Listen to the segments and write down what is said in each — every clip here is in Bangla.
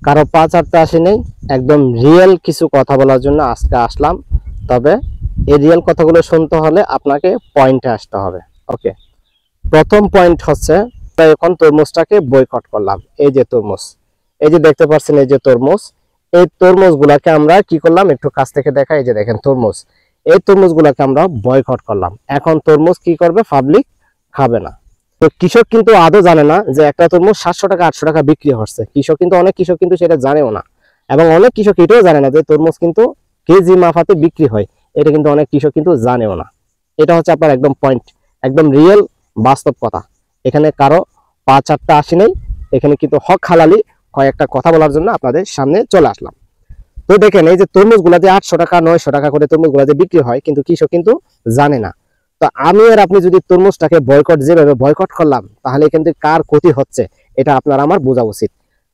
কারো পা চাটতে আসি নেই, একদম রিয়েল কিছু কথা বলার জন্য আজকে আসলাম। তবে এই রিয়েল কথাগুলো শুনতে হলে আপনাকে পয়েন্টে আসতে হবে। ওকে, প্রথম পয়েন্ট হচ্ছে এখন তরমুজটাকে বয়কট করলাম। এই যে তরমুজ, এই যে দেখতে পাচ্ছেন, এই যে তরমুজ, এই তরমুজ গুলাকে আমরা কি করলাম, একটু কাছ থেকে দেখা, এই যে দেখেন তরমুজ, এই তরমুজ গুলাকে আমরা বয়কট করলাম। এখন তরমুজ কি করবে, পাবলিক খাবে না। তো কৃষক কিন্তু আদৌ জানে না যে একটা তরমুজ 700 টাকা 800 টাকা বিক্রি হচ্ছে। কৃষক কিন্তু, অনেক কৃষক কিন্তু সেটা জানেও না, এবং অনেক কৃষক এটাও জানে না যে তরমুজ কিন্তু কেজি মাফাতে বিক্রি হয়। এটা কিন্তু অনেক কৃষক কিন্তু জানেও না। এটা হচ্ছে আপনার একদম পয়েন্ট, একদম রিয়েল বাস্তব কথা। এখানে কারো পা চারটা আসি নেই, এখানে কিন্তু হক হালালি কয়েকটা কথা বলার জন্য আপনাদের সামনে চলে আসলাম। তো দেখেন, এই যে তরমুজ গুলা যে 800 টাকা 900 টাকা করে তরমুজ গুলা যে বিক্রি হয়, কিন্তু কৃষক কিন্তু জানে না। তো আমি আর আপনি যদি তরমুজটাকে বয়কট, যেভাবে বয়কট করলাম, তাহলে কিন্তু কার ক্ষতি হচ্ছে এটা আপনার আমার বোঝা উচিত।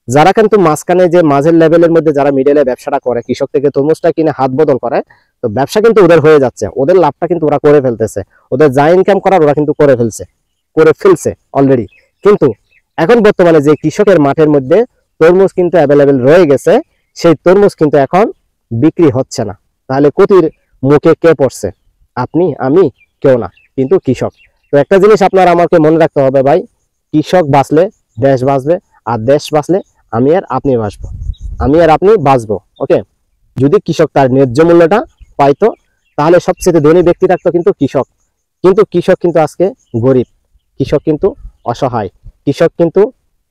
যারা কিন্তু মাঝখানে, যে মাঝের লেভেলের মধ্যে যারা মিডলে ব্যবসাটা করে, কৃষক থেকে তরমুজটা কিনে হাত বদল করে, তো ব্যবসা কিন্তু ওদের হয়ে যাচ্ছে, ওদের লাভটা কিন্তু ওরা করে ফেলতেছে, ওদের যা ইনকাম করার ওরা কিন্তু করে ফেলছে অলরেডি। কিন্তু এখন বর্তমানে যে কৃষকের মাঠের মধ্যে তরমুজ কিন্তু অ্যাভেলেবেল রয়ে গেছে, সেই তরমুজ কিন্তু এখন বিক্রি হচ্ছে না। তাহলে ক্ষতির মুখে কে পড়ছে? আপনি, আমি, কেউ না, কিন্তু কৃষক। তো একটা জিনিস আপনার আমাকে মনে রাখতে হবে ভাই, কৃষক বাঁচলে দেশ বাঁচবে, আর দেশ বাঁচলে আমি আর আপনি বাঁচবো, আমি আর আপনি বাঁচবো। ওকে, যদি কৃষক তার ন্যায্য মূল্যটা পাইতো, তাহলে সবচেয়ে ধনী ব্যক্তি থাকতো কিন্তু কৃষক। কিন্তু কৃষক কিন্তু আজকে গরিব, কৃষক কিন্তু অসহায়, কৃষক কিন্তু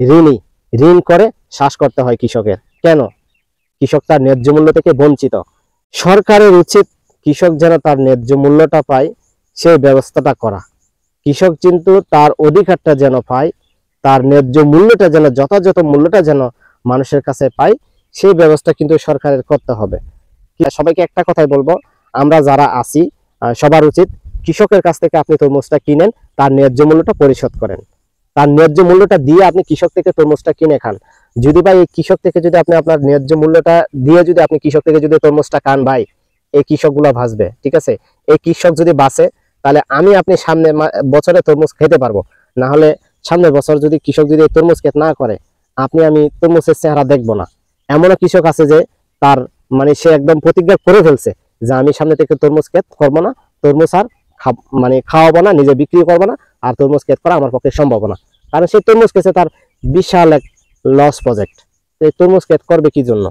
ঋণী, ঋণ করে শ্বাস করতে হয় কৃষকের। কেন? কৃষক তার ন্যায্য মূল্য থেকে বঞ্চিত। সরকারের উচিত কৃষক যেন তার ন্যায্য মূল্যটা পায়, সেই ব্যবস্থাটা করা। কৃষক কিন্তু তার অধিকারটা যেন পায়, তার ন্যায্য মূল্যটা যেন, যথাযথ মূল্যটা যেন মানুষের কাছে পায়, সেই ব্যবস্থা কিন্তু সরকারের করতে হবে। সবাইকে একটা কথাই বলবো, আমরা যারা আছি সবার উচিত কৃষকের কাছ থেকে আপনি তরমুজটা কিনেন, তার ন্যায্য মূল্যটা পরিশোধ করেন, তার ন্যায্য মূল্যটা দিয়ে আপনি কৃষক থেকে তরমুজটা কিনে খান। যদি ভাই এই কৃষক থেকে যদি আপনি আপনার ন্যায্য মূল্যটা দিয়ে যদি আপনি কৃষক থেকে যদি তরমুজটা খান, ভাই এই কৃষকগুলো বাঁচবে। ঠিক আছে, এই কৃষক যদি বাঁচে, তাহলে আমি আপনি সামনে বছরে তরমুজ খেতে পারবো। না হলে সামনের বছর যদি কৃষক যদি তরমুজ খেত না করে, আপনি আমি তরমুজের চেহারা দেখবো না। এমনও কৃষক আছে যে তার মানে সে একদম প্রতিজ্ঞা করে ফেলছে যে আমি সামনে থেকে তরমুজ খেত করবো না, তরমুজ আর খাওয়াবো না, নিজে বিক্রি করবো না, আর তরমুজ খেত করা আমার পক্ষে সম্ভব না। কারণ সেই তরমুজ খেতে তার বিশাল এক লস প্রজেক্ট। এই তরমুজ খেত করবে কি জন্য?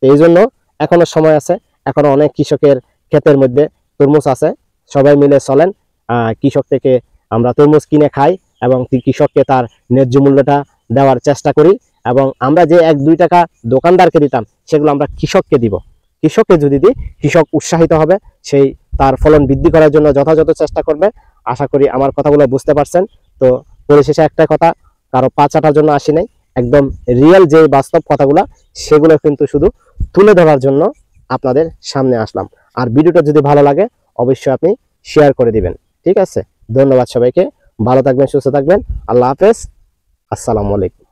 এই জন্য এখনো সময় আছে, এখনো অনেক কৃষকের ক্ষেতের মধ্যে তরমুজ আছে। সবাই মিলে চলেন, কৃষক থেকে আমরা তরমুজ কিনে খাই, এবং কৃষককে তার ন্যায্য মূল্যটা দেওয়ার চেষ্টা করি। এবং আমরা যে 1-2 টাকা দোকানদারকে দিতাম, সেগুলো আমরা কৃষককে দিব। কৃষককে যদি দিই, কৃষক উৎসাহিত হবে, সেই তার ফলন বৃদ্ধি করার জন্য যথাযথ চেষ্টা করবে। আশা করি আমার কথাগুলো বুঝতে পারছেন। তো পরিশেষে একটা কথা, কারো পা চাটার জন্য আসি নাই, একদম রিয়েল যে বাস্তব কথাগুলো, সেগুলো কিন্তু শুধু তুলে ধরার জন্য আপনাদের সামনে আসলাম। আর ভিডিওটা যদি ভালো লাগে, অবশ্যই আপনি শেয়ার করে দিবেন। ঠিক আছে, ধন্যবাদ সবাইকে, ভালো থাকবেন, সুস্থ থাকবেন, আল্লাহ হাফেজ, আসসালামু আলাইকুম।